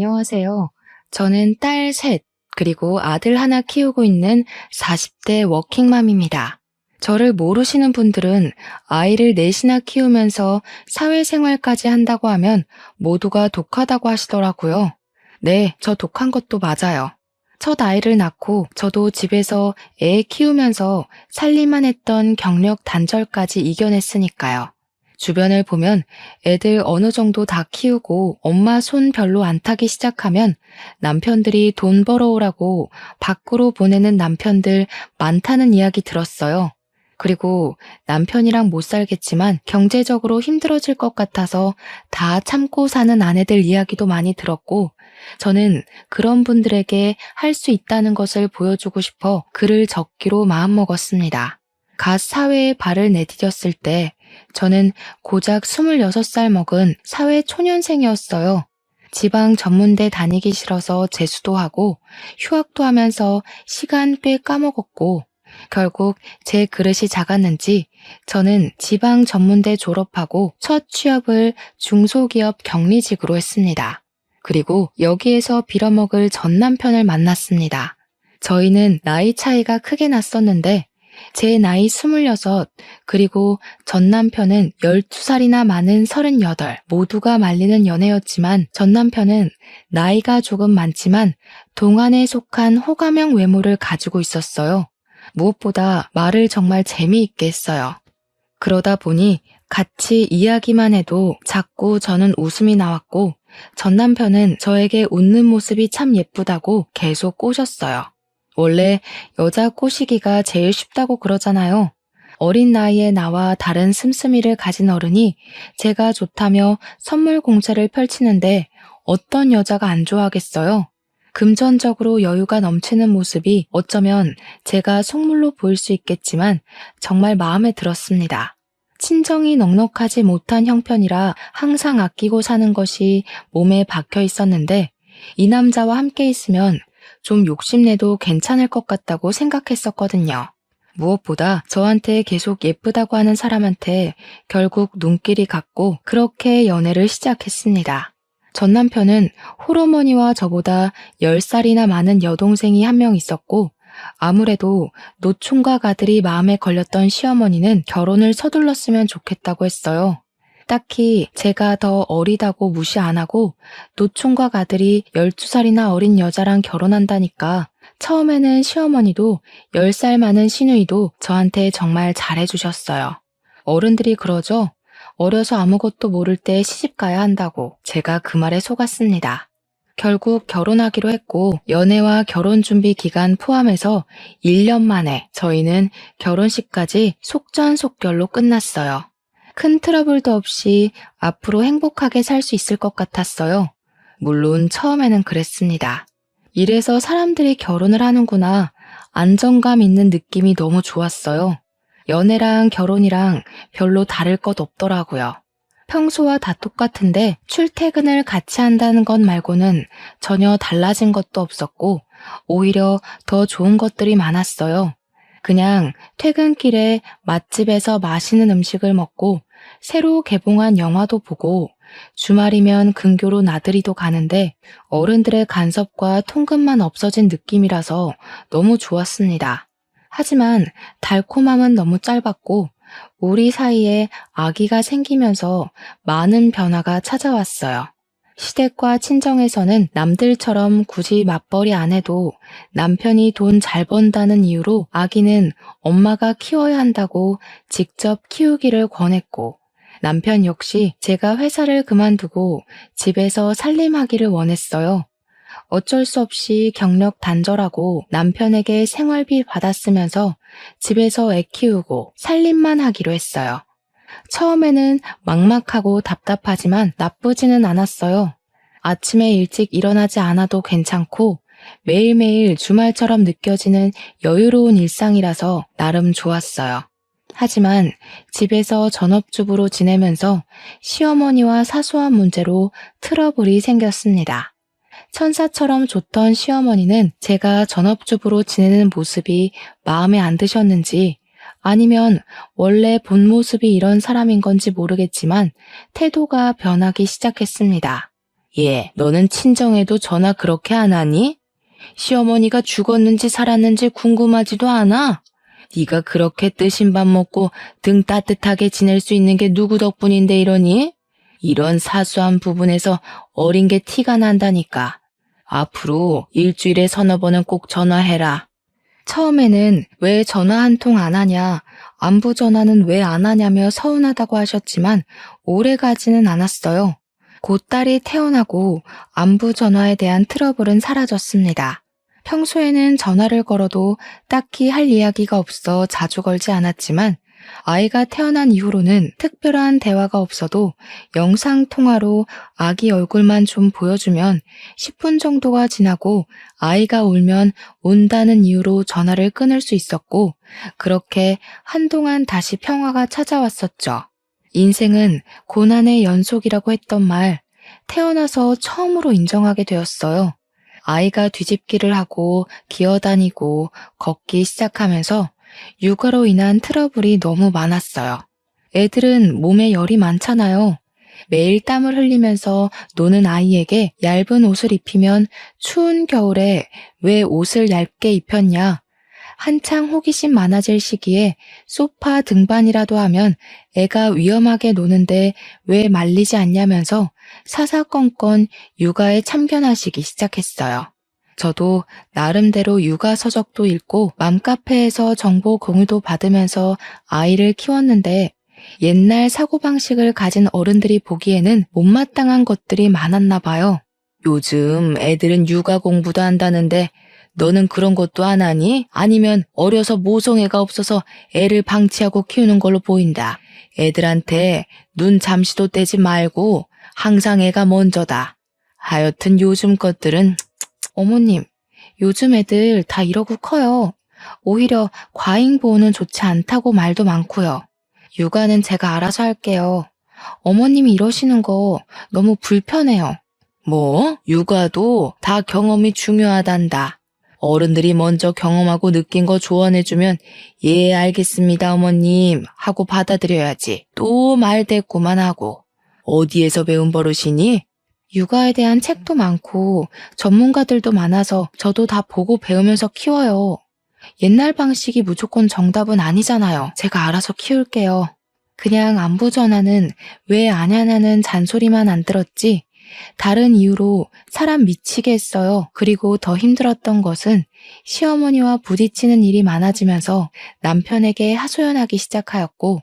안녕하세요. 저는 딸 셋, 그리고 아들 하나 키우고 있는 40대 워킹맘입니다. 저를 모르시는 분들은 아이를 넷이나 키우면서 사회생활까지 한다고 하면 모두가 독하다고 하시더라고요. 네, 저 독한 것도 맞아요. 첫 아이를 낳고 저도 집에서 애 키우면서 살림만 했던 경력 단절까지 이겨냈으니까요. 주변을 보면 애들 어느 정도 다 키우고 엄마 손 별로 안 타기 시작하면 남편들이 돈 벌어오라고 밖으로 보내는 남편들 많다는 이야기 들었어요. 그리고 남편이랑 못 살겠지만 경제적으로 힘들어질 것 같아서 다 참고 사는 아내들 이야기도 많이 들었고, 저는 그런 분들에게 할 수 있다는 것을 보여주고 싶어 글을 적기로 마음먹었습니다. 갓 사회에 발을 내디뎠을 때 저는 고작 26살 먹은 사회 초년생이었어요. 지방 전문대 다니기 싫어서 재수도 하고 휴학도 하면서 시간 꽤 까먹었고, 결국 제 그릇이 작았는지 저는 지방 전문대 졸업하고 첫 취업을 중소기업 격리직으로 했습니다. 그리고 여기에서 빌어먹을 전 남편을 만났습니다. 저희는 나이 차이가 크게 났었는데 제 나이 26, 그리고 전 남편은 12살이나 많은 38, 모두가 말리는 연애였지만 전 남편은 나이가 조금 많지만 동안에 속한 호감형 외모를 가지고 있었어요. 무엇보다 말을 정말 재미있게 했어요. 그러다 보니 같이 이야기만 해도 자꾸 저는 웃음이 나왔고 전 남편은 저에게 웃는 모습이 참 예쁘다고 계속 꼬셨어요. 원래 여자 꼬시기가 제일 쉽다고 그러잖아요. 어린 나이에 나와 다른 씀씀이를 가진 어른이 제가 좋다며 선물 공세를 펼치는데 어떤 여자가 안 좋아하겠어요? 금전적으로 여유가 넘치는 모습이 어쩌면 제가 속물로 보일 수 있겠지만 정말 마음에 들었습니다. 친정이 넉넉하지 못한 형편이라 항상 아끼고 사는 것이 몸에 박혀 있었는데 이 남자와 함께 있으면 좀 욕심내도 괜찮을 것 같다고 생각했었거든요. 무엇보다 저한테 계속 예쁘다고 하는 사람한테 결국 눈길이 갔고 그렇게 연애를 시작했습니다. 전 남편은 홀어머니와 저보다 10살이나 많은 여동생이 한 명 있었고 아무래도 노총각 아들이 마음에 걸렸던 시어머니는 결혼을 서둘렀으면 좋겠다고 했어요. 딱히 제가 더 어리다고 무시 안 하고 노총각 아들이 12살이나 어린 여자랑 결혼한다니까 처음에는 시어머니도 10살 많은 시누이도 저한테 정말 잘해주셨어요. 어른들이 그러죠. 어려서 아무것도 모를 때 시집가야 한다고. 제가 그 말에 속았습니다. 결국 결혼하기로 했고 연애와 결혼 준비 기간 포함해서 1년 만에 저희는 결혼식까지 속전속결로 끝났어요. 큰 트러블도 없이 앞으로 행복하게 살 수 있을 것 같았어요. 물론 처음에는 그랬습니다. 이래서 사람들이 결혼을 하는구나. 안정감 있는 느낌이 너무 좋았어요. 연애랑 결혼이랑 별로 다를 것 없더라고요. 평소와 다 똑같은데 출퇴근을 같이 한다는 것 말고는 전혀 달라진 것도 없었고 오히려 더 좋은 것들이 많았어요. 그냥 퇴근길에 맛집에서 맛있는 음식을 먹고 새로 개봉한 영화도 보고 주말이면 근교로 나들이도 가는데 어른들의 간섭과 통금만 없어진 느낌이라서 너무 좋았습니다. 하지만 달콤함은 너무 짧았고 우리 사이에 아기가 생기면서 많은 변화가 찾아왔어요. 시댁과 친정에서는 남들처럼 굳이 맞벌이 안 해도 남편이 돈 잘 번다는 이유로 아기는 엄마가 키워야 한다고 직접 키우기를 권했고 남편 역시 제가 회사를 그만두고 집에서 살림하기를 원했어요. 어쩔 수 없이 경력 단절하고 남편에게 생활비 받았으면서 집에서 애 키우고 살림만 하기로 했어요. 처음에는 막막하고 답답하지만 나쁘지는 않았어요. 아침에 일찍 일어나지 않아도 괜찮고 매일매일 주말처럼 느껴지는 여유로운 일상이라서 나름 좋았어요. 하지만 집에서 전업주부로 지내면서 시어머니와 사소한 문제로 트러블이 생겼습니다. 천사처럼 좋던 시어머니는 제가 전업주부로 지내는 모습이 마음에 안 드셨는지 아니면 원래 본 모습이 이런 사람인 건지 모르겠지만 태도가 변하기 시작했습니다. 너는 친정에도 전화 그렇게 안 하니? 시어머니가 죽었는지 살았는지 궁금하지도 않아? 네가 그렇게 뜨신 밥 먹고 등 따뜻하게 지낼 수 있는 게 누구 덕분인데 이러니? 이런 사소한 부분에서 어린 게 티가 난다니까. 앞으로 일주일에 서너 번은 꼭 전화해라. 처음에는 왜 전화 한 통 안 하냐, 안부 전화는 왜 안 하냐며 서운하다고 하셨지만 오래 가지는 않았어요. 곧 딸이 태어나고 안부 전화에 대한 트러블은 사라졌습니다. 평소에는 전화를 걸어도 딱히 할 이야기가 없어 자주 걸지 않았지만 아이가 태어난 이후로는 특별한 대화가 없어도 영상통화로 아기 얼굴만 좀 보여주면 10분 정도가 지나고 아이가 울면 운다는 이유로 전화를 끊을 수 있었고 그렇게 한동안 다시 평화가 찾아왔었죠. 인생은 고난의 연속이라고 했던 말, 태어나서 처음으로 인정하게 되었어요. 아이가 뒤집기를 하고 기어다니고 걷기 시작하면서 육아로 인한 트러블이 너무 많았어요. 애들은 몸에 열이 많잖아요. 매일 땀을 흘리면서 노는 아이에게 얇은 옷을 입히면 추운 겨울에 왜 옷을 얇게 입혔냐? 한창 호기심 많아질 시기에 소파 등반이라도 하면 애가 위험하게 노는데 왜 말리지 않냐면서 사사건건 육아에 참견하시기 시작했어요. 저도 나름대로 육아 서적도 읽고 맘카페에서 정보 공유도 받으면서 아이를 키웠는데 옛날 사고방식을 가진 어른들이 보기에는 못마땅한 것들이 많았나 봐요. 요즘 애들은 육아 공부도 한다는데 너는 그런 것도 안 하니? 아니면 어려서 모성애가 없어서 애를 방치하고 키우는 걸로 보인다. 애들한테 눈 잠시도 떼지 말고 항상 애가 먼저다. 하여튼 요즘 것들은 어머님, 요즘 애들 다 이러고 커요. 오히려 과잉 보호는 좋지 않다고 말도 많고요. 육아는 제가 알아서 할게요. 어머님이 이러시는 거 너무 불편해요. 뭐? 육아도 다 경험이 중요하단다. 어른들이 먼저 경험하고 느낀 거 조언해주면 예, 알겠습니다, 어머님 하고 받아들여야지. 또 말대꾸만 하고. 어디에서 배운 버릇이니? 육아에 대한 책도 많고 전문가들도 많아서 저도 다 보고 배우면서 키워요. 옛날 방식이 무조건 정답은 아니잖아요. 제가 알아서 키울게요. 그냥 안부 전화는 왜 안 하냐는 잔소리만 안 들었지. 다른 이유로 사람 미치게 했어요. 그리고 더 힘들었던 것은 시어머니와 부딪히는 일이 많아지면서 남편에게 하소연하기 시작하였고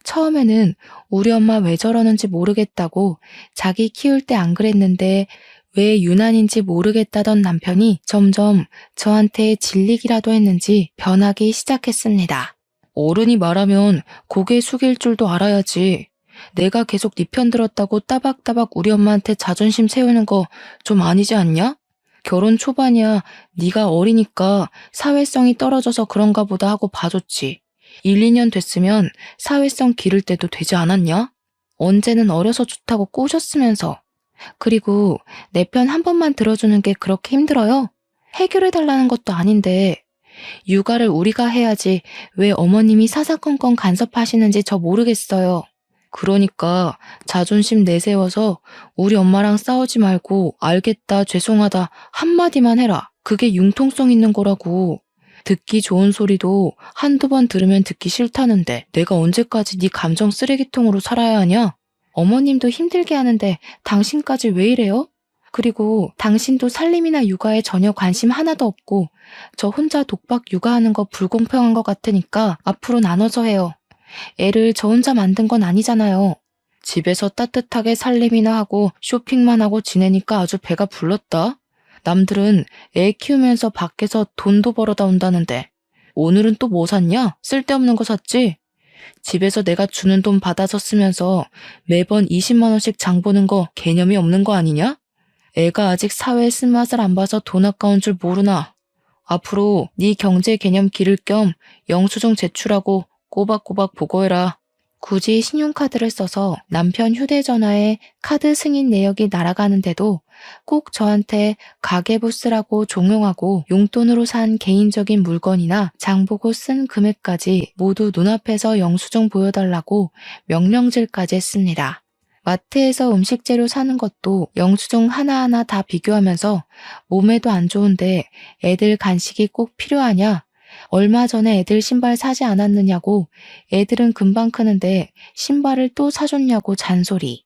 처음에는 우리 엄마 왜 저러는지 모르겠다고 자기 키울 때 안 그랬는데 왜 유난인지 모르겠다던 남편이 점점 저한테 질리기라도 했는지 변하기 시작했습니다. 어른이 말하면 고개 숙일 줄도 알아야지. 내가 계속 네 편 들었다고 따박따박 우리 엄마한테 자존심 세우는 거 좀 아니지 않냐? 결혼 초반이야. 네가 어리니까 사회성이 떨어져서 그런가 보다 하고 봐줬지. 1, 2년 됐으면 사회성 기를 때도 되지 않았냐? 언제는 어려서 좋다고 꼬셨으면서. 그리고 내 편 한 번만 들어주는 게 그렇게 힘들어요? 해결해달라는 것도 아닌데 육아를 우리가 해야지 왜 어머님이 사사건건 간섭하시는지 저 모르겠어요. 그러니까 자존심 내세워서 우리 엄마랑 싸우지 말고 알겠다, 죄송하다 한마디만 해라. 그게 융통성 있는 거라고. 듣기 좋은 소리도 한두 번 들으면 듣기 싫다는데 내가 언제까지 네 감정 쓰레기통으로 살아야 하냐? 어머님도 힘들게 하는데 당신까지 왜 이래요? 그리고 당신도 살림이나 육아에 전혀 관심 하나도 없고 저 혼자 독박 육아하는 거 불공평한 것 같으니까 앞으로 나눠서 해요. 애를 저 혼자 만든 건 아니잖아요. 집에서 따뜻하게 살림이나 하고 쇼핑만 하고 지내니까 아주 배가 불렀다. 남들은 애 키우면서 밖에서 돈도 벌어다 온다는데 오늘은 또 뭐 샀냐? 쓸데없는 거 샀지? 집에서 내가 주는 돈 받아서 쓰면서 매번 20만 원씩 장 보는 거 개념이 없는 거 아니냐? 애가 아직 사회의 쓴맛을 안 봐서 돈 아까운 줄 모르나? 앞으로 네 경제 개념 기를 겸 영수증 제출하고 꼬박꼬박 보고해라. 굳이 신용카드를 써서 남편 휴대전화에 카드 승인 내역이 날아가는데도 꼭 저한테 가계부 쓰라고 종용하고 용돈으로 산 개인적인 물건이나 장보고 쓴 금액까지 모두 눈앞에서 영수증 보여달라고 명령질까지 했습니다. 마트에서 음식 재료 사는 것도 영수증 하나하나 다 비교하면서 몸에도 안 좋은데 애들 간식이 꼭 필요하냐? 얼마 전에 애들 신발 사지 않았느냐고 애들은 금방 크는데 신발을 또 사줬냐고 잔소리.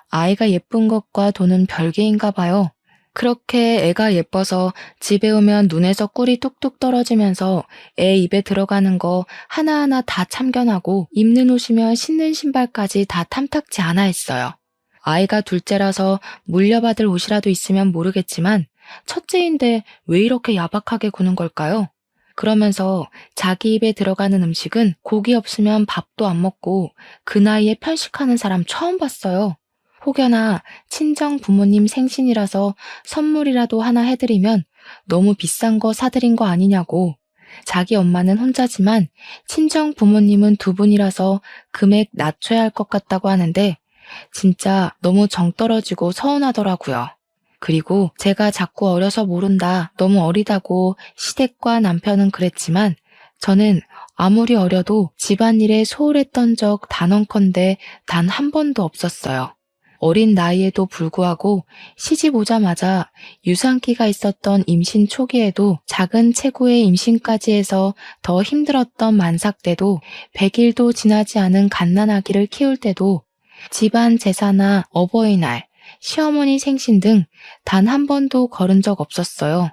아이가 예쁜 것과 돈은 별개인가 봐요. 그렇게 애가 예뻐서 집에 오면 눈에서 꿀이 뚝뚝 떨어지면서 애 입에 들어가는 거 하나하나 다 참견하고 입는 옷이면 신는 신발까지 다 탐탁지 않아 했어요. 아이가 둘째라서 물려받을 옷이라도 있으면 모르겠지만 첫째인데 왜 이렇게 야박하게 구는 걸까요? 그러면서 자기 입에 들어가는 음식은 고기 없으면 밥도 안 먹고 그 나이에 편식하는 사람 처음 봤어요. 혹여나 친정 부모님 생신이라서 선물이라도 하나 해드리면 너무 비싼 거 사드린 거 아니냐고. 자기 엄마는 혼자지만 친정 부모님은 두 분이라서 금액 낮춰야 할 것 같다고 하는데 진짜 너무 정 떨어지고 서운하더라고요. 그리고 제가 자꾸 어려서 모른다, 너무 어리다고 시댁과 남편은 그랬지만 저는 아무리 어려도 집안일에 소홀했던 적 단언컨대 단 한 번도 없었어요. 어린 나이에도 불구하고 시집 오자마자 유산기가 있었던 임신 초기에도 작은 체구의 임신까지 해서 더 힘들었던 만삭 때도 100일도 지나지 않은 갓난아기를 키울 때도 집안 제사나 어버이날, 시어머니 생신 등 단 한 번도 거른 적 없었어요.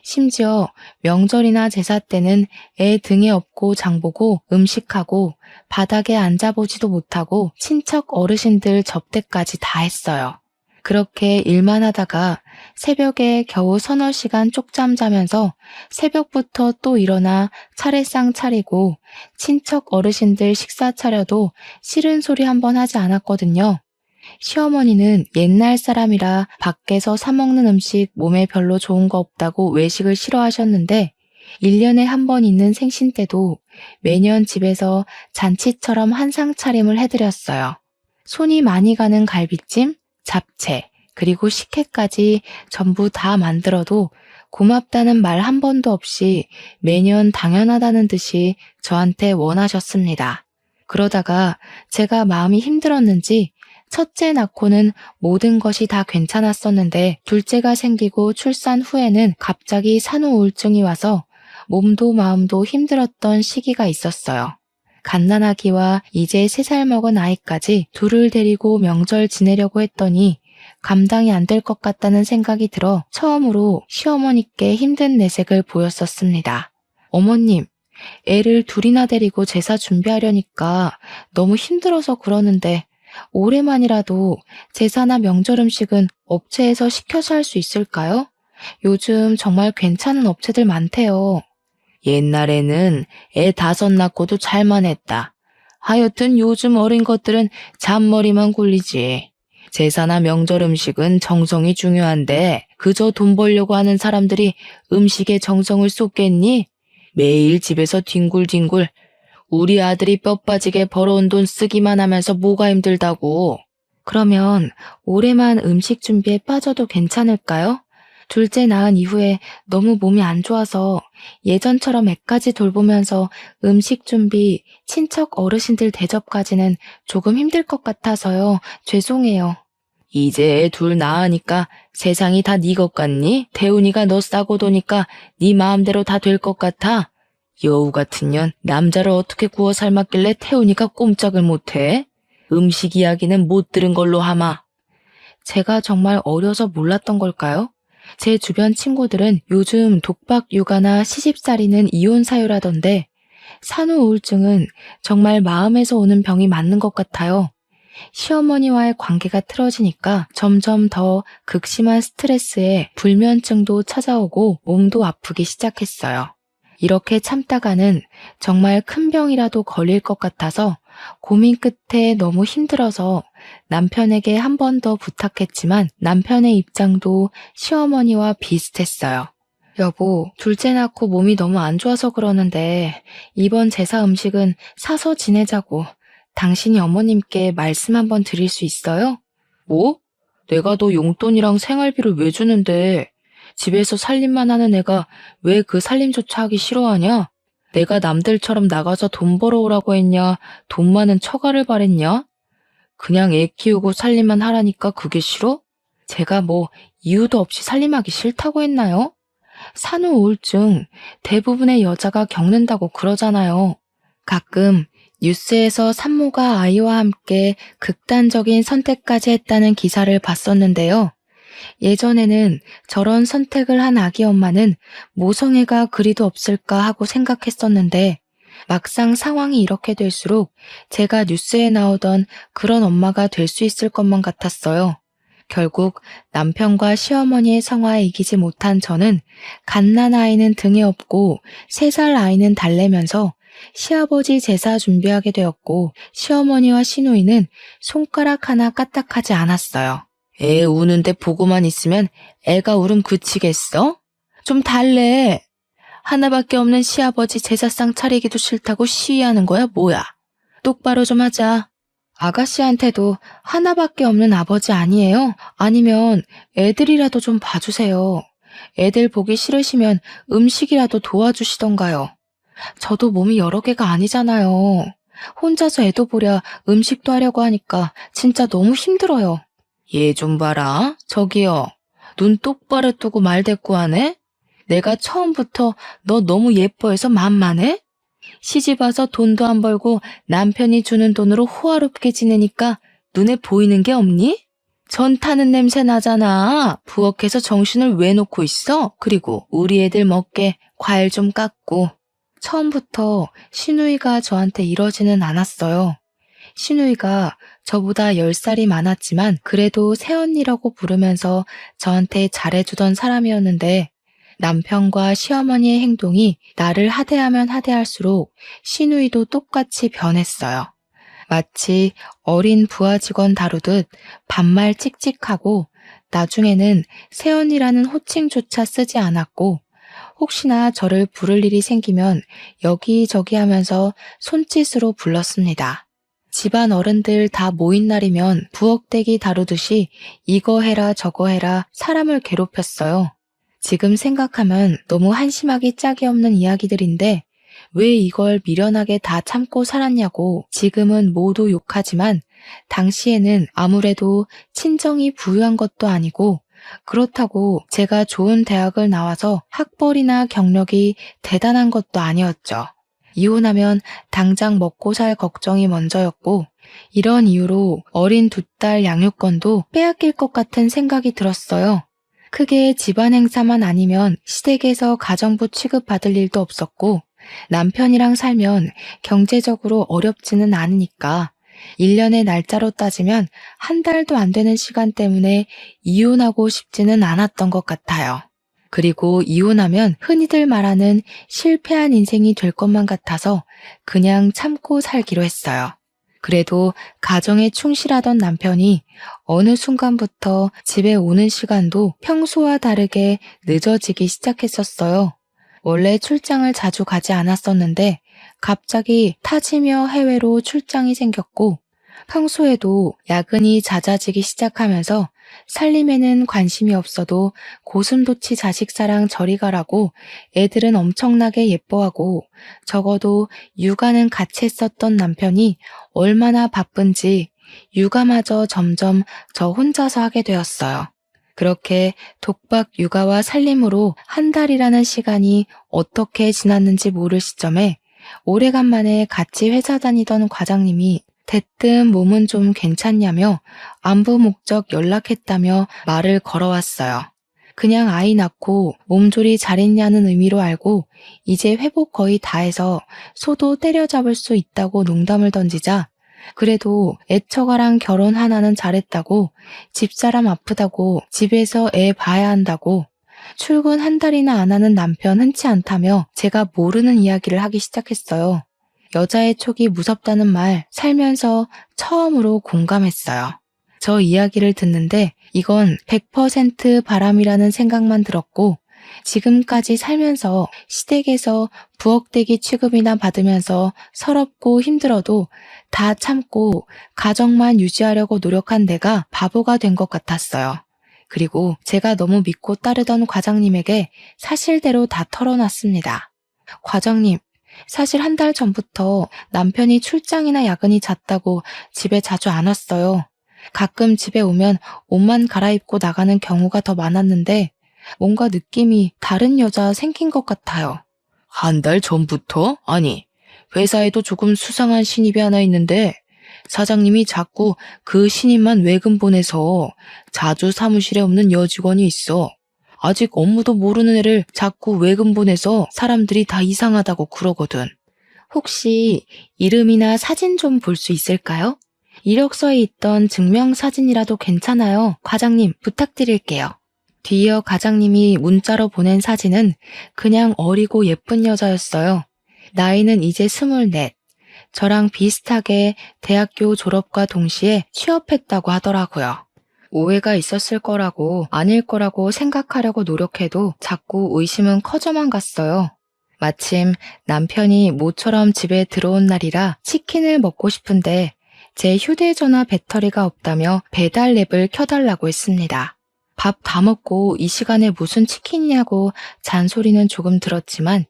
심지어 명절이나 제사 때는 애 등에 업고 장보고 음식하고 바닥에 앉아보지도 못하고 친척 어르신들 접대까지 다 했어요. 그렇게 일만 하다가 새벽에 겨우 서너 시간 쪽잠 자면서 새벽부터 또 일어나 차례상 차리고 친척 어르신들 식사 차려도 싫은 소리 한 번 하지 않았거든요. 시어머니는 옛날 사람이라 밖에서 사 먹는 음식 몸에 별로 좋은 거 없다고 외식을 싫어하셨는데 1년에 한 번 있는 생신 때도 매년 집에서 잔치처럼 한상 차림을 해드렸어요. 손이 많이 가는 갈비찜, 잡채, 그리고 식혜까지 전부 다 만들어도 고맙다는 말 한 번도 없이 매년 당연하다는 듯이 저한테 원하셨습니다. 그러다가 제가 마음이 힘들었는지 첫째 낳고는 모든 것이 다 괜찮았었는데 둘째가 생기고 출산 후에는 갑자기 산후 우울증이 와서 몸도 마음도 힘들었던 시기가 있었어요. 갓난아기와 이제 3살 먹은 아이까지 둘을 데리고 명절 지내려고 했더니 감당이 안 될 것 같다는 생각이 들어 처음으로 시어머니께 힘든 내색을 보였었습니다. 어머님, 애를 둘이나 데리고 제사 준비하려니까 너무 힘들어서 그러는데 올해만이라도 제사나 명절 음식은 업체에서 시켜서 할 수 있을까요? 요즘 정말 괜찮은 업체들 많대요. 옛날에는 애 5 낳고도 잘만 했다. 하여튼 요즘 어린 것들은 잔머리만 굴리지. 제사나 명절 음식은 정성이 중요한데 그저 돈 벌려고 하는 사람들이 음식에 정성을 쏟겠니? 매일 집에서 뒹굴뒹굴 우리 아들이 뼈 빠지게 벌어온 돈 쓰기만 하면서 뭐가 힘들다고. 그러면 올해만 음식 준비에 빠져도 괜찮을까요? 둘째 낳은 이후에 너무 몸이 안 좋아서 예전처럼 애까지 돌보면서 음식 준비, 친척 어르신들 대접까지는 조금 힘들 것 같아서요. 죄송해요. 이제 애 둘 낳으니까 세상이 다 네 것 같니? 태훈이가 너 싸고 도니까 네 마음대로 다 될 것 같아? 여우 같은 년, 남자를 어떻게 구워 삶았길래 태훈이가 꼼짝을 못해? 음식 이야기는 못 들은 걸로 하마. 제가 정말 어려서 몰랐던 걸까요? 제 주변 친구들은 요즘 독박 육아나 시집살이는 이혼 사유라던데 산후 우울증은 정말 마음에서 오는 병이 맞는 것 같아요. 시어머니와의 관계가 틀어지니까 점점 더 극심한 스트레스에 불면증도 찾아오고 몸도 아프기 시작했어요. 이렇게 참다가는 정말 큰 병이라도 걸릴 것 같아서 고민 끝에 너무 힘들어서 남편에게 한 번 더 부탁했지만 남편의 입장도 시어머니와 비슷했어요. 여보, 둘째 낳고 몸이 너무 안 좋아서 그러는데 이번 제사 음식은 사서 지내자고 당신이 어머님께 말씀 한번 드릴 수 있어요? 뭐? 내가 너 용돈이랑 생활비를 왜 주는데 집에서 살림만 하는 애가 왜 그 살림조차 하기 싫어하냐? 내가 남들처럼 나가서 돈 벌어오라고 했냐? 돈 많은 처가를 바랬냐? 그냥 애 키우고 살림만 하라니까 그게 싫어? 제가 뭐 이유도 없이 살림하기 싫다고 했나요? 산후 우울증 대부분의 여자가 겪는다고 그러잖아요. 가끔 뉴스에서 산모가 아이와 함께 극단적인 선택까지 했다는 기사를 봤었는데요. 예전에는 저런 선택을 한 아기 엄마는 모성애가 그리도 없을까 하고 생각했었는데 막상 상황이 이렇게 될수록 제가 뉴스에 나오던 그런 엄마가 될 수 있을 것만 같았어요. 결국 남편과 시어머니의 성화에 이기지 못한 저는 갓난 아이는 등에 업고 3살 아이는 달래면서 시아버지 제사 준비하게 되었고 시어머니와 시누이는 손가락 하나 까딱하지 않았어요. 애 우는데 보고만 있으면 애가 울음 그치겠어? 좀 달래. 하나밖에 없는 시아버지 제사상 차리기도 싫다고 시위하는 거야 뭐야? 똑바로 좀 하자. 아가씨한테도 하나밖에 없는 아버지 아니에요? 아니면 애들이라도 좀 봐주세요. 애들 보기 싫으시면 음식이라도 도와주시던가요. 저도 몸이 여러 개가 아니잖아요. 혼자서 애도 보랴 음식도 하려고 하니까 진짜 너무 힘들어요. 얘 좀 봐라. 저기요. 눈 똑바로 뜨고 말 대꾸하네? 내가 처음부터 너 너무 예뻐해서 만만해? 시집와서 돈도 안 벌고 남편이 주는 돈으로 호화롭게 지내니까 눈에 보이는 게 없니? 전 타는 냄새 나잖아. 부엌에서 정신을 왜 놓고 있어? 그리고 우리 애들 먹게 과일 좀 깎고. 처음부터 시누이가 저한테 이러지는 않았어요. 시누이가 저보다 10살이 많았지만 그래도 새언니라고 부르면서 저한테 잘해주던 사람이었는데 남편과 시어머니의 행동이 나를 하대하면 하대할수록 시누이도 똑같이 변했어요. 마치 어린 부하 직원 다루듯 반말 찍찍하고 나중에는 새언니라는 호칭조차 쓰지 않았고 혹시나 저를 부를 일이 생기면 여기저기 하면서 손짓으로 불렀습니다. 집안 어른들 다 모인 날이면 부엌대기 다루듯이 이거 해라 저거 해라 사람을 괴롭혔어요. 지금 생각하면 너무 한심하기 짝이 없는 이야기들인데 왜 이걸 미련하게 다 참고 살았냐고 지금은 모두 욕하지만 당시에는 아무래도 친정이 부유한 것도 아니고 그렇다고 제가 좋은 대학을 나와서 학벌이나 경력이 대단한 것도 아니었죠. 이혼하면 당장 먹고 살 걱정이 먼저였고 이런 이유로 어린 2딸 양육권도 빼앗길 것 같은 생각이 들었어요. 크게 집안 행사만 아니면 시댁에서 가정부 취급받을 일도 없었고 남편이랑 살면 경제적으로 어렵지는 않으니까 1년의 날짜로 따지면 1달도 안 되는 시간 때문에 이혼하고 싶지는 않았던 것 같아요. 그리고 이혼하면 흔히들 말하는 실패한 인생이 될 것만 같아서 그냥 참고 살기로 했어요. 그래도 가정에 충실하던 남편이 어느 순간부터 집에 오는 시간도 평소와 다르게 늦어지기 시작했었어요. 원래 출장을 자주 가지 않았었는데 갑자기 타지며 해외로 출장이 생겼고 평소에도 야근이 잦아지기 시작하면서 살림에는 관심이 없어도 고슴도치 자식사랑 저리 가라고 애들은 엄청나게 예뻐하고 적어도 육아는 같이 했었던 남편이 얼마나 바쁜지 육아마저 점점 저 혼자서 하게 되었어요. 그렇게 독박 육아와 살림으로 1달이라는 시간이 어떻게 지났는지 모를 시점에 오래간만에 같이 회사 다니던 과장님이 대뜸 몸은 좀 괜찮냐며 안부 목적 연락했다며 말을 걸어왔어요. 그냥 아이 낳고 몸조리 잘했냐는 의미로 알고 이제 회복 거의 다 해서 소도 때려잡을 수 있다고 농담을 던지자 그래도 애처가랑 결혼 하나는 잘했다고 집사람 아프다고 집에서 애 봐야 한다고 출근 1달이나 안 하는 남편 흔치 않다며 제가 모르는 이야기를 하기 시작했어요. 여자의 촉이 무섭다는 말 살면서 처음으로 공감했어요. 저 이야기를 듣는데 이건 100% 바람이라는 생각만 들었고 지금까지 살면서 시댁에서 부엌대기 취급이나 받으면서 서럽고 힘들어도 다 참고 가정만 유지하려고 노력한 내가 바보가 된 것 같았어요. 그리고 제가 너무 믿고 따르던 과장님에게 사실대로 다 털어놨습니다. 과장님, 사실 한 달 전부터 남편이 출장이나 야근이 잦다고 집에 자주 안 왔어요. 가끔 집에 오면 옷만 갈아입고 나가는 경우가 더 많았는데 뭔가 느낌이 다른 여자 생긴 것 같아요. 한 달 전부터? 아니, 회사에도 조금 수상한 신입이 하나 있는데 사장님이 자꾸 그 신입만 외근 보내서 자주 사무실에 없는 여직원이 있어. 아직 업무도 모르는 애를 자꾸 외근 보내서 사람들이 다 이상하다고 그러거든. 혹시 이름이나 사진 좀 볼 수 있을까요? 이력서에 있던 증명사진이라도 괜찮아요. 과장님, 부탁드릴게요. 뒤이어 과장님이 문자로 보낸 사진은 그냥 어리고 예쁜 여자였어요. 나이는 이제 24. 저랑 비슷하게 대학교 졸업과 동시에 취업했다고 하더라고요. 오해가 있었을 거라고 아닐 거라고 생각하려고 노력해도 자꾸 의심은 커져만 갔어요. 마침 남편이 모처럼 집에 들어온 날이라 치킨을 먹고 싶은데 제 휴대전화 배터리가 없다며 배달 앱을 켜달라고 했습니다. 밥 다 먹고 이 시간에 무슨 치킨이냐고 잔소리는 조금 들었지만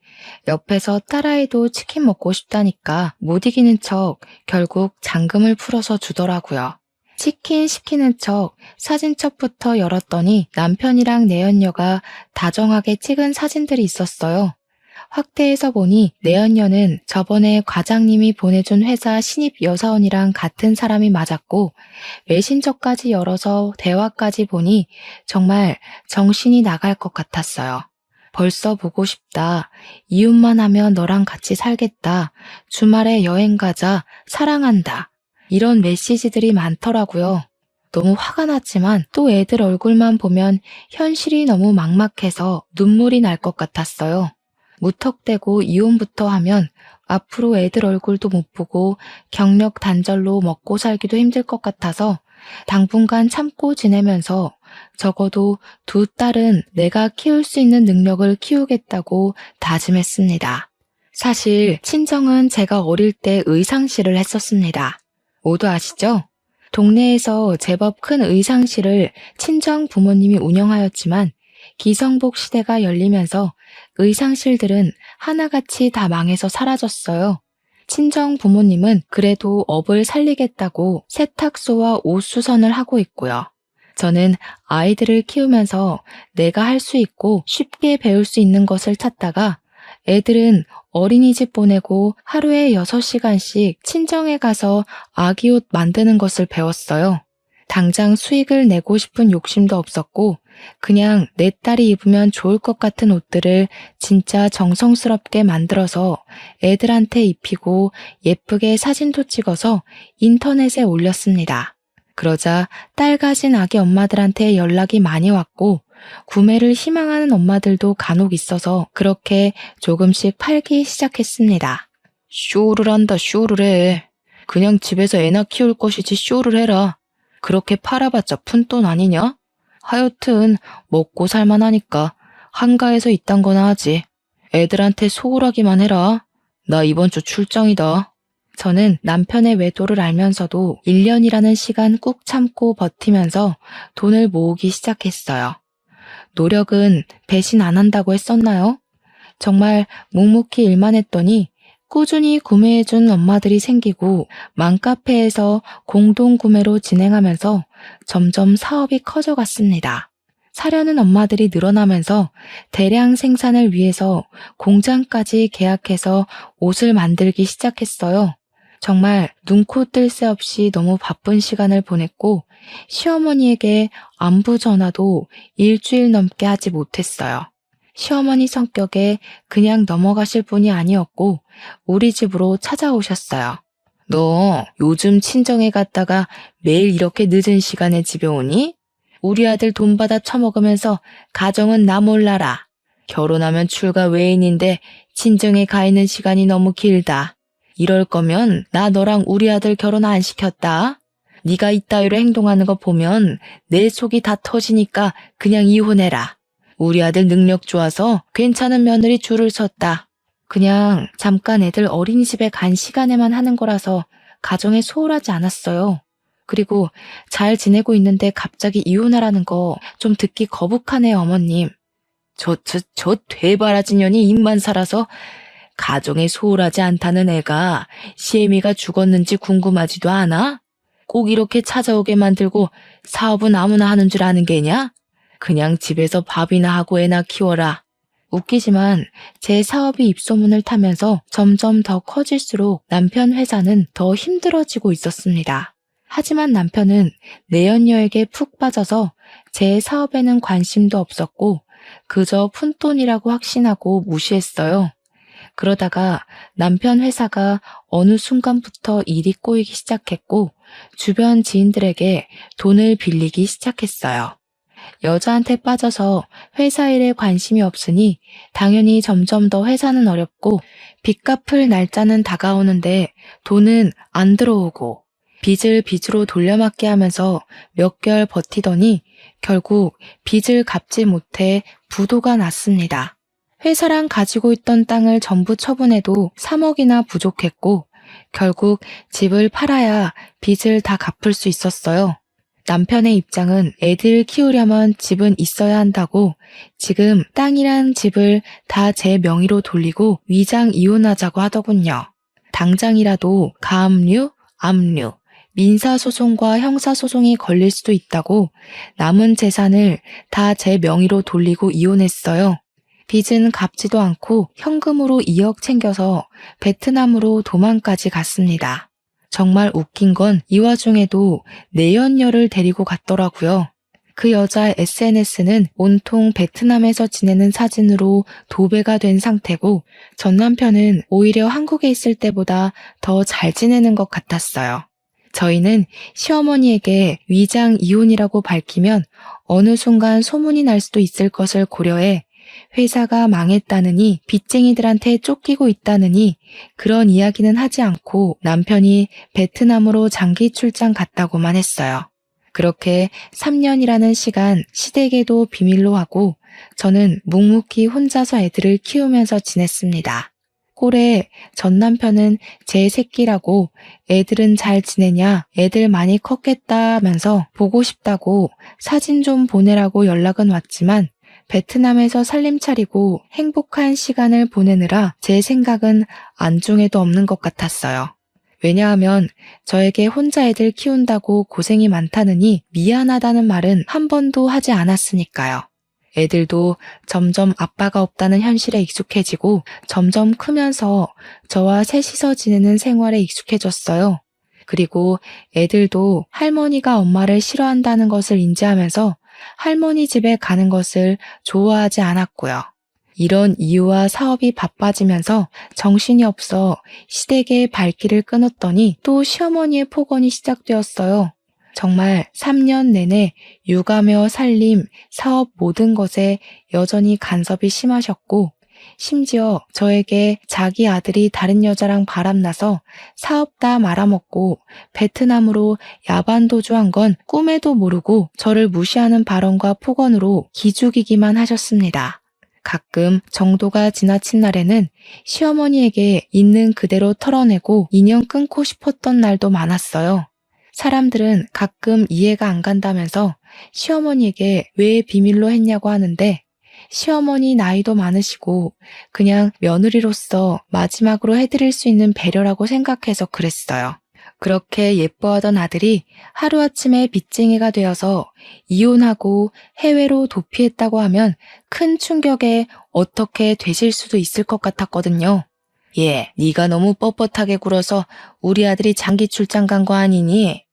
옆에서 딸아이도 치킨 먹고 싶다니까 못 이기는 척 결국 잔금을 풀어서 주더라고요. 치킨 시키는 척 사진첩부터 열었더니 남편이랑 내연녀가 다정하게 찍은 사진들이 있었어요. 확대해서 보니 내연녀는 저번에 과장님이 보내준 회사 신입 여사원이랑 같은 사람이 맞았고 메신저까지 열어서 대화까지 보니 정말 정신이 나갈 것 같았어요. 벌써 보고 싶다. 이웃만 하면 너랑 같이 살겠다. 주말에 여행 가자. 사랑한다. 이런 메시지들이 많더라고요. 너무 화가 났지만 또 애들 얼굴만 보면 현실이 너무 막막해서 눈물이 날 것 같았어요. 무턱대고 이혼부터 하면 앞으로 애들 얼굴도 못 보고 경력 단절로 먹고 살기도 힘들 것 같아서 당분간 참고 지내면서 적어도 두 딸은 내가 키울 수 있는 능력을 키우겠다고 다짐했습니다. 사실 친정은 제가 어릴 때 의상실을 했었습니다. 모두 아시죠? 동네에서 제법 큰 의상실을 친정 부모님이 운영하였지만 기성복 시대가 열리면서 의상실들은 하나같이 다 망해서 사라졌어요. 친정 부모님은 그래도 업을 살리겠다고 세탁소와 옷수선을 하고 있고요. 저는 아이들을 키우면서 내가 할 수 있고 쉽게 배울 수 있는 것을 찾다가 애들은 어린이집 보내고 하루에 6시간씩 친정에 가서 아기 옷 만드는 것을 배웠어요. 당장 수익을 내고 싶은 욕심도 없었고 그냥 내 딸이 입으면 좋을 것 같은 옷들을 진짜 정성스럽게 만들어서 애들한테 입히고 예쁘게 사진도 찍어서 인터넷에 올렸습니다. 그러자 딸 가진 아기 엄마들한테 연락이 많이 왔고 구매를 희망하는 엄마들도 간혹 있어서 그렇게 조금씩 팔기 시작했습니다. 쇼를 한다, 쇼를 해. 그냥 집에서 애나 키울 것이지 쇼를 해라. 그렇게 팔아봤자 푼돈 아니냐? 하여튼 먹고 살만하니까 한가해서 이딴 거나 하지. 애들한테 소홀하기만 해라. 나 이번 주 출장이다. 저는 남편의 외도를 알면서도 1년이라는 시간 꾹 참고 버티면서 돈을 모으기 시작했어요. 노력은 배신 안 한다고 했었나요? 정말 묵묵히 일만 했더니 꾸준히 구매해준 엄마들이 생기고 맘카페에서 공동구매로 진행하면서 점점 사업이 커져갔습니다. 사려는 엄마들이 늘어나면서 대량 생산을 위해서 공장까지 계약해서 옷을 만들기 시작했어요. 정말 눈코 뜰 새 없이 너무 바쁜 시간을 보냈고 시어머니에게 안부 전화도 일주일 넘게 하지 못했어요. 시어머니 성격에 그냥 넘어가실 분이 아니었고 우리 집으로 찾아오셨어요. 너 요즘 친정에 갔다가 매일 이렇게 늦은 시간에 집에 오니? 우리 아들 돈 받아 처먹으면서 가정은 나 몰라라. 결혼하면 출가 외인인데 친정에 가 있는 시간이 너무 길다. 이럴 거면 나 너랑 우리 아들 결혼 안 시켰다. 네가 이따위로 행동하는 거 보면 내 속이 다 터지니까 그냥 이혼해라. 우리 아들 능력 좋아서 괜찮은 며느리 줄을 섰다. 그냥 잠깐 애들 어린이집에 간 시간에만 하는 거라서 가정에 소홀하지 않았어요. 그리고 잘 지내고 있는데 갑자기 이혼하라는 거 좀 듣기 거북하네요, 어머님. 저 돼바라진 년이 입만 살아서 가정에 소홀하지 않다는 애가 시애미가 죽었는지 궁금하지도 않아? 꼭 이렇게 찾아오게 만들고 사업은 아무나 하는 줄 아는 게냐? 그냥 집에서 밥이나 하고 애나 키워라. 웃기지만 제 사업이 입소문을 타면서 점점 더 커질수록 남편 회사는 더 힘들어지고 있었습니다. 하지만 남편은 내연녀에게 푹 빠져서 제 사업에는 관심도 없었고 그저 푼돈이라고 확신하고 무시했어요. 그러다가 남편 회사가 어느 순간부터 일이 꼬이기 시작했고 주변 지인들에게 돈을 빌리기 시작했어요. 여자한테 빠져서 회사 일에 관심이 없으니 당연히 점점 더 회사는 어렵고 빚 갚을 날짜는 다가오는데 돈은 안 들어오고 빚을 빚으로 돌려막게 하면서 몇 개월 버티더니 결국 빚을 갚지 못해 부도가 났습니다. 회사랑 가지고 있던 땅을 전부 처분해도 3억이나 부족했고 결국 집을 팔아야 빚을 다 갚을 수 있었어요. 남편의 입장은 애들 키우려면 집은 있어야 한다고 지금 땅이란 집을 다 제 명의로 돌리고 위장 이혼하자고 하더군요. 당장이라도 가압류, 압류, 민사소송과 형사소송이 걸릴 수도 있다고 남은 재산을 다 제 명의로 돌리고 이혼했어요. 빚은 갚지도 않고 현금으로 2억 챙겨서 베트남으로 도망까지 갔습니다. 정말 웃긴 건 이 와중에도 내연녀를 데리고 갔더라고요. 그 여자 SNS는 온통 베트남에서 지내는 사진으로 도배가 된 상태고 전 남편은 오히려 한국에 있을 때보다 더 잘 지내는 것 같았어요. 저희는 시어머니에게 위장 이혼이라고 밝히면 어느 순간 소문이 날 수도 있을 것을 고려해 회사가 망했다느니 빚쟁이들한테 쫓기고 있다느니 그런 이야기는 하지 않고 남편이 베트남으로 장기 출장 갔다고만 했어요. 그렇게 3년이라는 시간 시댁에도 비밀로 하고 저는 묵묵히 혼자서 애들을 키우면서 지냈습니다. 꼴에 전 남편은 제 새끼라고 애들은 잘 지내냐, 애들 많이 컸겠다 하면서 보고 싶다고 사진 좀 보내라고 연락은 왔지만 베트남에서 살림 차리고 행복한 시간을 보내느라 제 생각은 안중에도 없는 것 같았어요. 왜냐하면 저에게 혼자 애들 키운다고 고생이 많다느니 미안하다는 말은 한 번도 하지 않았으니까요. 애들도 점점 아빠가 없다는 현실에 익숙해지고 점점 크면서 저와 셋이서 지내는 생활에 익숙해졌어요. 그리고 애들도 할머니가 엄마를 싫어한다는 것을 인지하면서 할머니 집에 가는 것을 좋아하지 않았고요. 이런 이유와 사업이 바빠지면서 정신이 없어 시댁의 발길을 끊었더니 또 시어머니의 폭언이 시작되었어요. 정말 3년 내내 육아며 살림, 사업 모든 것에 여전히 간섭이 심하셨고 심지어 저에게 자기 아들이 다른 여자랑 바람나서 사업 다 말아먹고 베트남으로 야반도주한 건 꿈에도 모르고 저를 무시하는 발언과 폭언으로 기죽이기만 하셨습니다. 가끔 정도가 지나친 날에는 시어머니에게 있는 그대로 털어내고 인연 끊고 싶었던 날도 많았어요. 사람들은 가끔 이해가 안 간다면서 시어머니에게 왜 비밀로 했냐고 하는데 시어머니 나이도 많으시고 그냥 며느리로서 마지막으로 해드릴 수 있는 배려라고 생각해서 그랬어요. 그렇게 예뻐하던 아들이 하루아침에 빚쟁이가 되어서 이혼하고 해외로 도피했다고 하면 큰 충격에 어떻게 되실 수도 있을 것 같았거든요. 네가 너무 뻣뻣하게 굴어서 우리 아들이 장기 출장 간 거 아니니?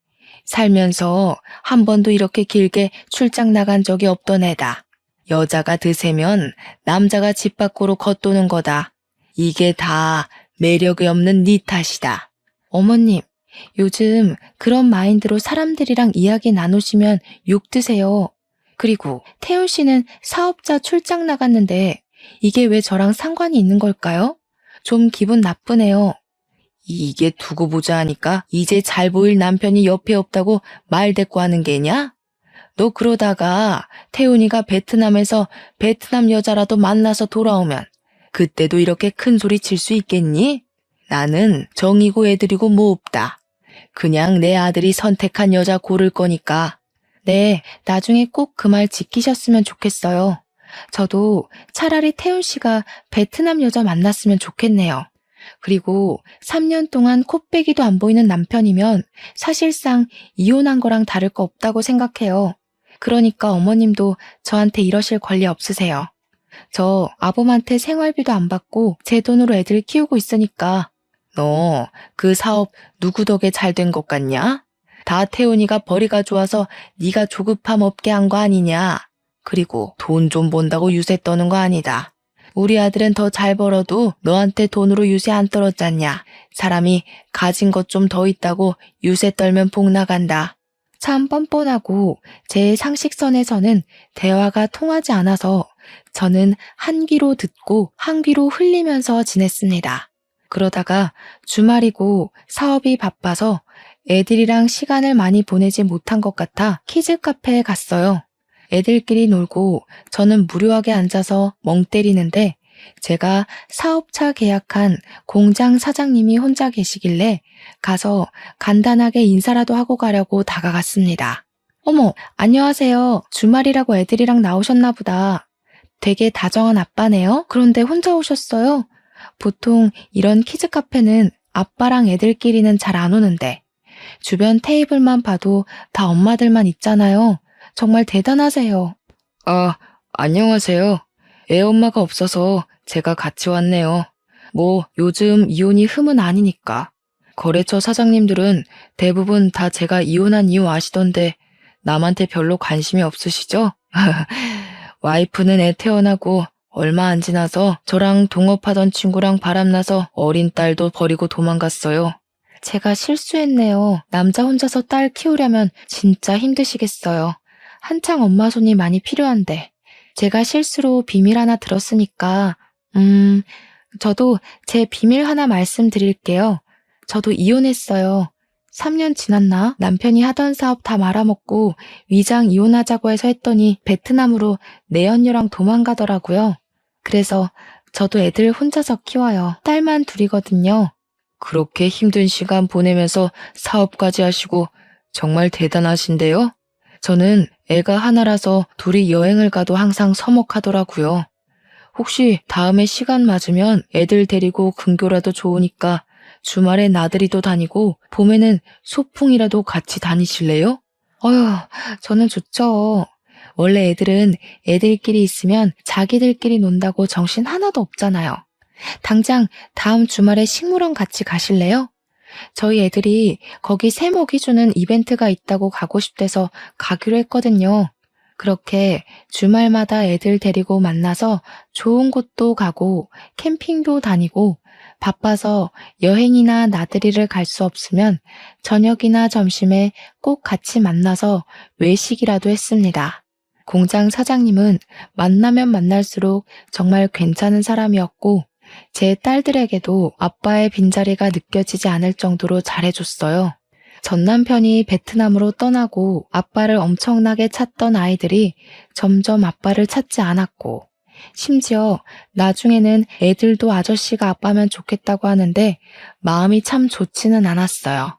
살면서 한 번도 이렇게 길게 출장 나간 적이 없던 애다. 여자가 드세면 남자가 집 밖으로 겉도는 거다. 이게 다 매력이 없는 네 탓이다. 어머님, 요즘 그런 마인드로 사람들이랑 이야기 나누시면 욕 드세요. 그리고 태훈 씨는 사업자 출장 나갔는데 이게 왜 저랑 상관이 있는 걸까요? 좀 기분 나쁘네요. 이게 두고 보자 하니까 이제 잘 보일 남편이 옆에 없다고 말 대꾸 하는 게냐? 너 그러다가 태훈이가 베트남에서 베트남 여자라도 만나서 돌아오면 그때도 이렇게 큰 소리 칠 수 있겠니? 나는 정이고 애들이고 뭐 없다. 그냥 내 아들이 선택한 여자 고를 거니까. 네, 나중에 꼭 그 말 지키셨으면 좋겠어요. 저도 차라리 태훈 씨가 베트남 여자 만났으면 좋겠네요. 그리고 3년 동안 콧배기도 안 보이는 남편이면 사실상 이혼한 거랑 다를 거 없다고 생각해요. 그러니까 어머님도 저한테 이러실 권리 없으세요. 저 아범한테 생활비도 안 받고 제 돈으로 애들 키우고 있으니까. 너 그 사업 누구 덕에 잘 된 것 같냐? 다 태훈이가 벌이가 좋아서 네가 조급함 없게 한 거 아니냐? 그리고 돈 좀 본다고 유세 떠는 거 아니다. 우리 아들은 더 잘 벌어도 너한테 돈으로 유세 안 떨었잖냐. 사람이 가진 것 좀 더 있다고 유세 떨면 복 나간다. 참 뻔뻔하고 제 상식선에서는 대화가 통하지 않아서 저는 한 귀로 듣고 한 귀로 흘리면서 지냈습니다. 그러다가 주말이고 사업이 바빠서 애들이랑 시간을 많이 보내지 못한 것 같아 키즈 카페에 갔어요. 애들끼리 놀고 저는 무료하게 앉아서 멍 때리는데 제가 사업차 계약한 공장 사장님이 혼자 계시길래 가서 간단하게 인사라도 하고 가려고 다가갔습니다. 어머, 안녕하세요. 주말이라고 애들이랑 나오셨나 보다. 되게 다정한 아빠네요. 그런데 혼자 오셨어요? 보통 이런 키즈 카페는 아빠랑 애들끼리는 잘 안 오는데 주변 테이블만 봐도 다 엄마들만 있잖아요. 정말 대단하세요. 아, 안녕하세요. 애 엄마가 없어서 제가 같이 왔네요. 뭐 요즘 이혼이 흠은 아니니까. 거래처 사장님들은 대부분 다 제가 이혼한 이유 아시던데 남한테 별로 관심이 없으시죠? 와이프는 애 태어나고 얼마 안 지나서 저랑 동업하던 친구랑 바람나서 어린 딸도 버리고 도망갔어요. 제가 실수했네요. 남자 혼자서 딸 키우려면 진짜 힘드시겠어요. 한창 엄마 손이 많이 필요한데. 제가 실수로 비밀 하나 들었으니까, 저도 제 비밀 하나 말씀드릴게요. 저도 이혼했어요. 3년 지났나? 남편이 하던 사업 다 말아먹고 위장 이혼하자고 해서 했더니 베트남으로 내연녀랑 도망가더라고요. 그래서 저도 애들 혼자서 키워요. 딸만 둘이거든요. 그렇게 힘든 시간 보내면서 사업까지 하시고 정말 대단하신데요? 저는 애가 하나라서 둘이 여행을 가도 항상 서먹하더라고요. 혹시 다음에 시간 맞으면 애들 데리고 근교라도 좋으니까 주말에 나들이도 다니고 봄에는 소풍이라도 같이 다니실래요? 어휴, 저는 좋죠. 원래 애들은 애들끼리 있으면 자기들끼리 논다고 정신 하나도 없잖아요. 당장 다음 주말에 식물원 같이 가실래요? 저희 애들이 거기 새 먹이 주는 이벤트가 있다고 가고 싶대서 가기로 했거든요. 그렇게 주말마다 애들 데리고 만나서 좋은 곳도 가고 캠핑도 다니고 바빠서 여행이나 나들이를 갈 수 없으면 저녁이나 점심에 꼭 같이 만나서 외식이라도 했습니다. 공장 사장님은 만나면 만날수록 정말 괜찮은 사람이었고 제 딸들에게도 아빠의 빈자리가 느껴지지 않을 정도로 잘해줬어요. 전 남편이 베트남으로 떠나고 아빠를 엄청나게 찾던 아이들이 점점 아빠를 찾지 않았고 심지어 나중에는 애들도 아저씨가 아빠면 좋겠다고 하는데 마음이 참 좋지는 않았어요.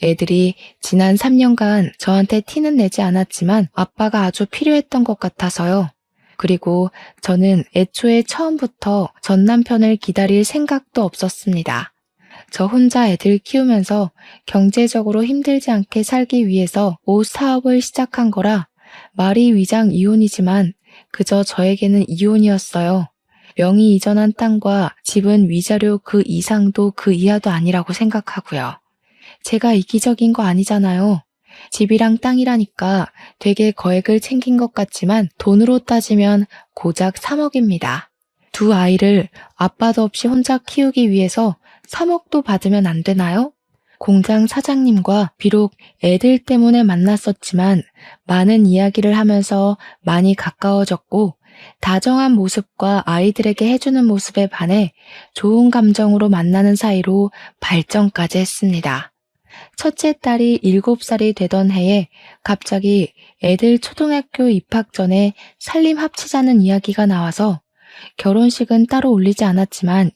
애들이 지난 3년간 저한테 티는 내지 않았지만 아빠가 아주 필요했던 것 같아서요. 그리고 저는 애초에 처음부터 전 남편을 기다릴 생각도 없었습니다. 저 혼자 애들 키우면서 경제적으로 힘들지 않게 살기 위해서 옷 사업을 시작한 거라 말이 위장 이혼이지만 그저 저에게는 이혼이었어요. 명의 이전한 땅과 집은 위자료 그 이상도 그 이하도 아니라고 생각하고요. 제가 이기적인 거 아니잖아요. 집이랑 땅이라니까 되게 거액을 챙긴 것 같지만 돈으로 따지면 고작 3억입니다. 두 아이를 아빠도 없이 혼자 키우기 위해서 3억도 받으면 안 되나요? 공장 사장님과 비록 애들 때문에 만났었지만 많은 이야기를 하면서 많이 가까워졌고 다정한 모습과 아이들에게 해주는 모습에 반해 좋은 감정으로 만나는 사이로 발전까지 했습니다. 첫째 딸이 7살이 되던 해에 갑자기 애들 초등학교 입학 전에 살림 합치자는 이야기가 나와서 결혼식은 따로 올리지 않았지만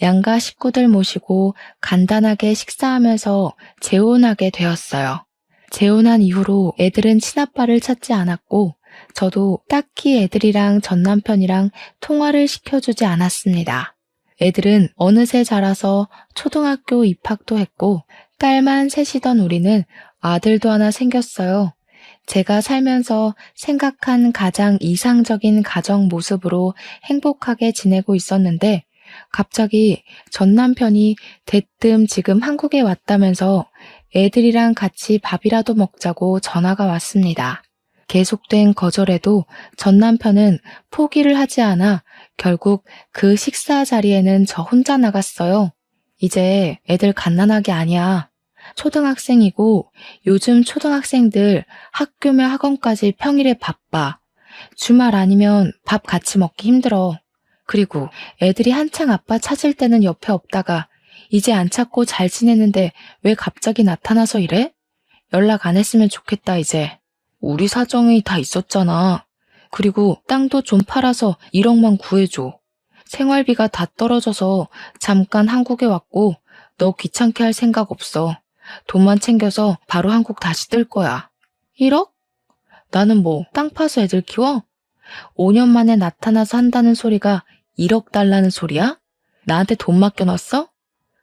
양가 식구들 모시고 간단하게 식사하면서 재혼하게 되었어요. 재혼한 이후로 애들은 친아빠를 찾지 않았고 저도 딱히 애들이랑 전 남편이랑 통화를 시켜주지 않았습니다. 애들은 어느새 자라서 초등학교 입학도 했고 딸만 셋이던 우리는 아들도 하나 생겼어요. 제가 살면서 생각한 가장 이상적인 가정 모습으로 행복하게 지내고 있었는데 갑자기 전 남편이 대뜸 지금 한국에 왔다면서 애들이랑 같이 밥이라도 먹자고 전화가 왔습니다. 계속된 거절에도 전 남편은 포기를 하지 않아 결국 그 식사 자리에는 저 혼자 나갔어요. 이제 애들 갓난아기 아니야. 초등학생이고 요즘 초등학생들 학교며 학원까지 평일에 바빠. 주말 아니면 밥 같이 먹기 힘들어. 그리고 애들이 한창 아빠 찾을 때는 옆에 없다가 이제 안 찾고 잘 지내는데 왜 갑자기 나타나서 이래? 연락 안 했으면 좋겠다 이제. 우리 사정이 다 있었잖아. 그리고 땅도 좀 팔아서 1억만 구해줘. 생활비가 다 떨어져서 잠깐 한국에 왔고 너 귀찮게 할 생각 없어. 돈만 챙겨서 바로 한국 다시 뜰 거야. 1억? 나는 뭐 땅 파서 애들 키워? 5년 만에 나타나서 한다는 소리가 1억 달라는 소리야? 나한테 돈 맡겨놨어?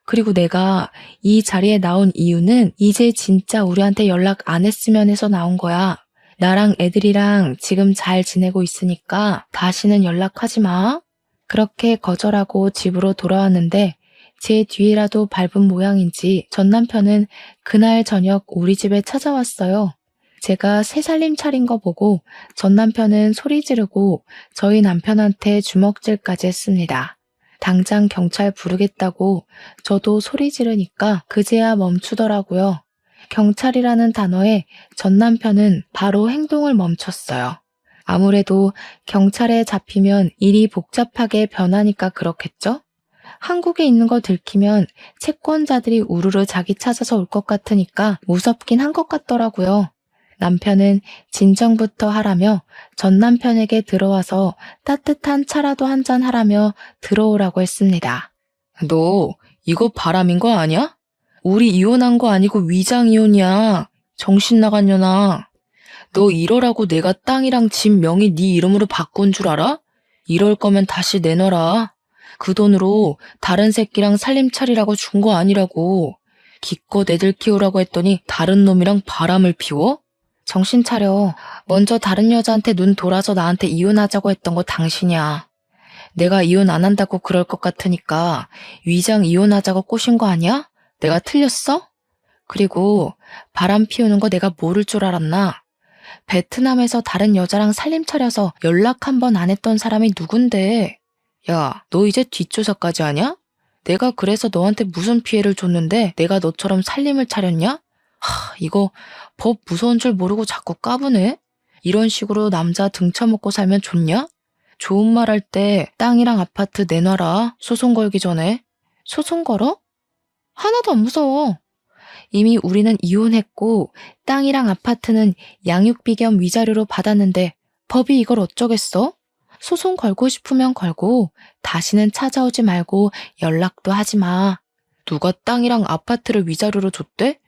그리고 내가 이 자리에 나온 이유는 이제 진짜 우리한테 연락 안 했으면 해서 나온 거야. 나랑 애들이랑 지금 잘 지내고 있으니까 다시는 연락하지 마. 그렇게 거절하고 집으로 돌아왔는데 제 뒤에라도 밟은 모양인지 전 남편은 그날 저녁 우리 집에 찾아왔어요. 제가 새 살림 차린 거 보고 전 남편은 소리 지르고 저희 남편한테 주먹질까지 했습니다. 당장 경찰 부르겠다고 저도 소리 지르니까 그제야 멈추더라고요. 경찰이라는 단어에 전 남편은 바로 행동을 멈췄어요. 아무래도 경찰에 잡히면 일이 복잡하게 변하니까 그렇겠죠? 한국에 있는 거 들키면 채권자들이 우르르 자기 찾아서 올 것 같으니까 무섭긴 한 것 같더라고요. 남편은 진정부터 하라며 전 남편에게 들어와서 따뜻한 차라도 한잔 하라며 들어오라고 했습니다. 너 이거 바람인 거 아니야? 우리 이혼한 거 아니고 위장 이혼이야. 정신 나간 년아. 너 이러라고 내가 땅이랑 집 명의 네 이름으로 바꾼 줄 알아? 이럴 거면 다시 내놔라. 그 돈으로 다른 새끼랑 살림 차리라고 준 거 아니라고. 기껏 애들 키우라고 했더니 다른 놈이랑 바람을 피워? 정신 차려. 먼저 다른 여자한테 눈 돌아서 나한테 이혼하자고 했던 거 당신이야. 내가 이혼 안 한다고 그럴 것 같으니까 위장 이혼하자고 꼬신 거 아니야? 내가 틀렸어? 그리고 바람 피우는 거 내가 모를 줄 알았나? 베트남에서 다른 여자랑 살림 차려서 연락 한 번 안 했던 사람이 누군데? 야, 너 이제 뒷조사까지 하냐? 내가 그래서 너한테 무슨 피해를 줬는데 내가 너처럼 살림을 차렸냐? 이거 법 무서운 줄 모르고 자꾸 까부네? 이런 식으로 남자 등쳐먹고 살면 좋냐? 좋은 말 할 때 땅이랑 아파트 내놔라. 소송 걸기 전에. 소송 걸어? 하나도 안 무서워. 이미 우리는 이혼했고 땅이랑 아파트는 양육비 겸 위자료로 받았는데 법이 이걸 어쩌겠어? 소송 걸고 싶으면 걸고 다시는 찾아오지 말고 연락도 하지 마. 누가 땅이랑 아파트를 위자료로 줬대?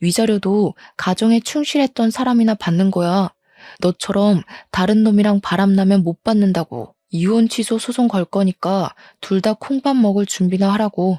위자료도 가정에 충실했던 사람이나 받는 거야. 너처럼 다른 놈이랑 바람나면 못 받는다고. 이혼 취소 소송 걸 거니까 둘 다 콩밥 먹을 준비나 하라고.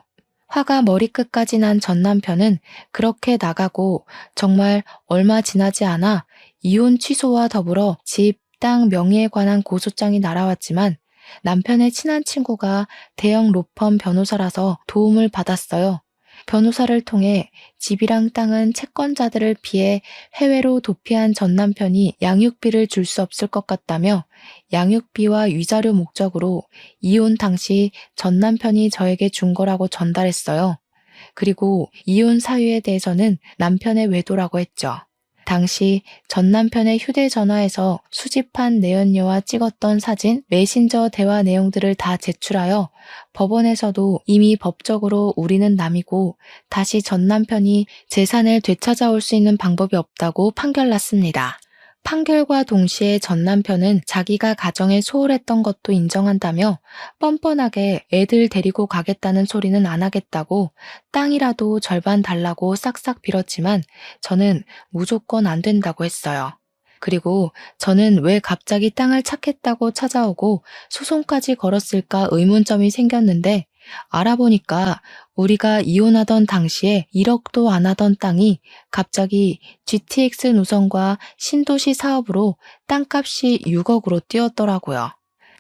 화가 머리끝까지 난 전 남편은 그렇게 나가고 정말 얼마 지나지 않아 이혼 취소와 더불어 집, 땅 명의에 관한 고소장이 날아왔지만 남편의 친한 친구가 대형 로펌 변호사라서 도움을 받았어요. 변호사를 통해 집이랑 땅은 채권자들을 피해 해외로 도피한 전 남편이 양육비를 줄 수 없을 것 같다며 양육비와 위자료 목적으로 이혼 당시 전 남편이 저에게 준 거라고 전달했어요. 그리고 이혼 사유에 대해서는 남편의 외도라고 했죠. 당시 전 남편의 휴대전화에서 수집한 내연녀와 찍었던 사진, 메신저 대화 내용들을 다 제출하여 법원에서도 이미 법적으로 우리는 남이고 다시 전 남편이 재산을 되찾아올 수 있는 방법이 없다고 판결났습니다. 판결과 동시에 전 남편은 자기가 가정에 소홀했던 것도 인정한다며 뻔뻔하게 애들 데리고 가겠다는 소리는 안 하겠다고 땅이라도 절반 달라고 싹싹 빌었지만 저는 무조건 안 된다고 했어요. 그리고 저는 왜 갑자기 땅을 찾겠다고 찾아오고 소송까지 걸었을까 의문점이 생겼는데 알아보니까 우리가 이혼하던 당시에 1억도 안 하던 땅이 갑자기 GTX 노선과 신도시 사업으로 땅값이 6억으로 뛰었더라고요.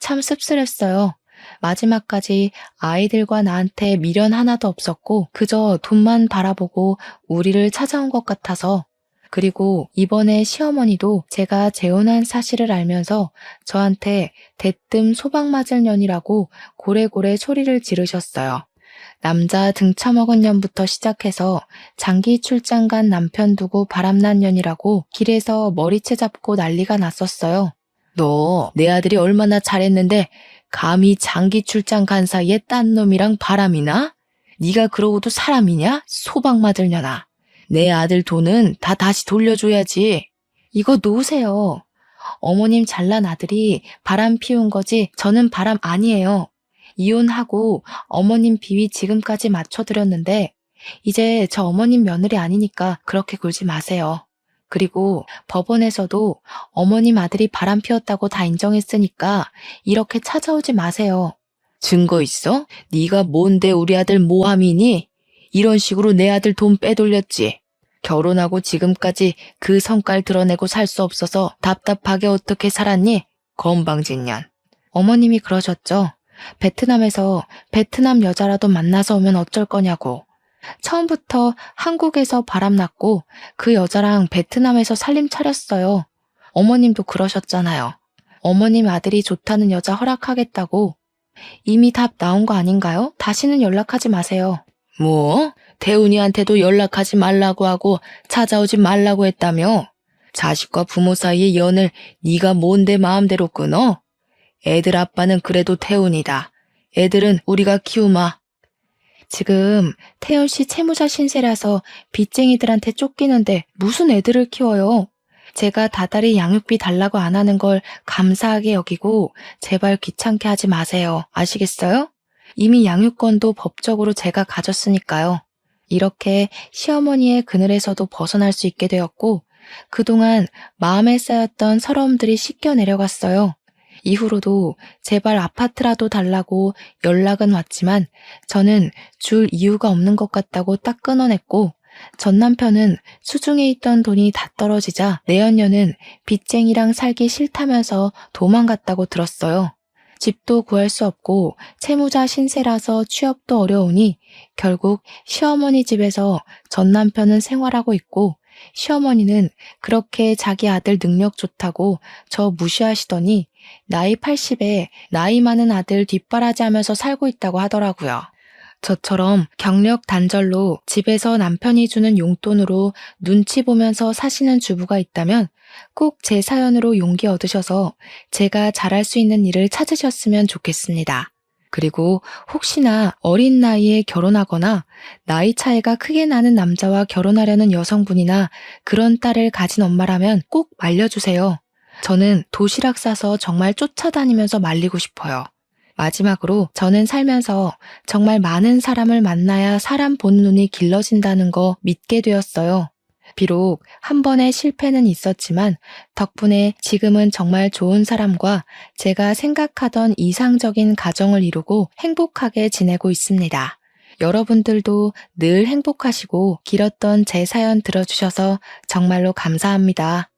참 씁쓸했어요. 마지막까지 아이들과 나한테 미련 하나도 없었고 그저 돈만 바라보고 우리를 찾아온 것 같아서. 그리고 이번에 시어머니도 제가 재혼한 사실을 알면서 저한테 대뜸 소방 맞을 년이라고 고래고래 소리를 지르셨어요. 남자 등쳐먹은 년부터 시작해서 장기 출장 간 남편 두고 바람난 년이라고 길에서 머리채 잡고 난리가 났었어요. 너 내 아들이 얼마나 잘했는데 감히 장기 출장 간 사이에 딴 놈이랑 바람이나? 네가 그러고도 사람이냐? 소방 맞을 년아. 내 아들 돈은 다 다시 돌려줘야지. 이거 놓으세요. 어머님 잘난 아들이 바람 피운 거지 저는 바람 아니에요. 이혼하고 어머님 비위 지금까지 맞춰드렸는데 이제 저 어머님 며느리 아니니까 그렇게 굴지 마세요. 그리고 법원에서도 어머님 아들이 바람 피웠다고 다 인정했으니까 이렇게 찾아오지 마세요. 증거 있어? 네가 뭔데 우리 아들 모함이니? 이런 식으로 내 아들 돈 빼돌렸지. 결혼하고 지금까지 그 성깔 드러내고 살 수 없어서 답답하게 어떻게 살았니? 건방진년. 어머님이 그러셨죠. 베트남에서 베트남 여자라도 만나서 오면 어쩔 거냐고. 처음부터 한국에서 바람났고 그 여자랑 베트남에서 살림 차렸어요. 어머님도 그러셨잖아요. 어머님 아들이 좋다는 여자 허락하겠다고. 이미 답 나온 거 아닌가요? 다시는 연락하지 마세요. 뭐? 태훈이한테도 연락하지 말라고 하고 찾아오지 말라고 했다며? 자식과 부모 사이의 연을 네가 뭔데 마음대로 끊어? 애들 아빠는 그래도 태훈이다. 애들은 우리가 키우마. 지금 태훈 씨 채무자 신세라서 빚쟁이들한테 쫓기는데 무슨 애들을 키워요? 제가 다달이 양육비 달라고 안 하는 걸 감사하게 여기고 제발 귀찮게 하지 마세요. 아시겠어요? 이미 양육권도 법적으로 제가 가졌으니까요. 이렇게 시어머니의 그늘에서도 벗어날 수 있게 되었고 그동안 마음에 쌓였던 서러움들이 씻겨 내려갔어요. 이후로도 제발 아파트라도 달라고 연락은 왔지만 저는 줄 이유가 없는 것 같다고 딱 끊어냈고 전 남편은 수중에 있던 돈이 다 떨어지자 내연녀는 빚쟁이랑 살기 싫다면서 도망갔다고 들었어요. 집도 구할 수 없고 채무자 신세라서 취업도 어려우니 결국 시어머니 집에서 전 남편은 생활하고 있고 시어머니는 그렇게 자기 아들 능력 좋다고 저 무시하시더니 나이 80에 나이 많은 아들 뒷바라지하면서 살고 있다고 하더라고요. 저처럼 경력 단절로 집에서 남편이 주는 용돈으로 눈치 보면서 사시는 주부가 있다면 꼭 제 사연으로 용기 얻으셔서 제가 잘할 수 있는 일을 찾으셨으면 좋겠습니다. 그리고 혹시나 어린 나이에 결혼하거나 나이 차이가 크게 나는 남자와 결혼하려는 여성분이나 그런 딸을 가진 엄마라면 꼭 말려주세요. 저는 도시락 싸서 정말 쫓아다니면서 말리고 싶어요. 마지막으로 저는 살면서 정말 많은 사람을 만나야 사람 보는 눈이 길러진다는 거 믿게 되었어요. 비록 한 번의 실패는 있었지만 덕분에 지금은 정말 좋은 사람과 제가 생각하던 이상적인 가정을 이루고 행복하게 지내고 있습니다. 여러분들도 늘 행복하시고 길었던 제 사연 들어주셔서 정말로 감사합니다.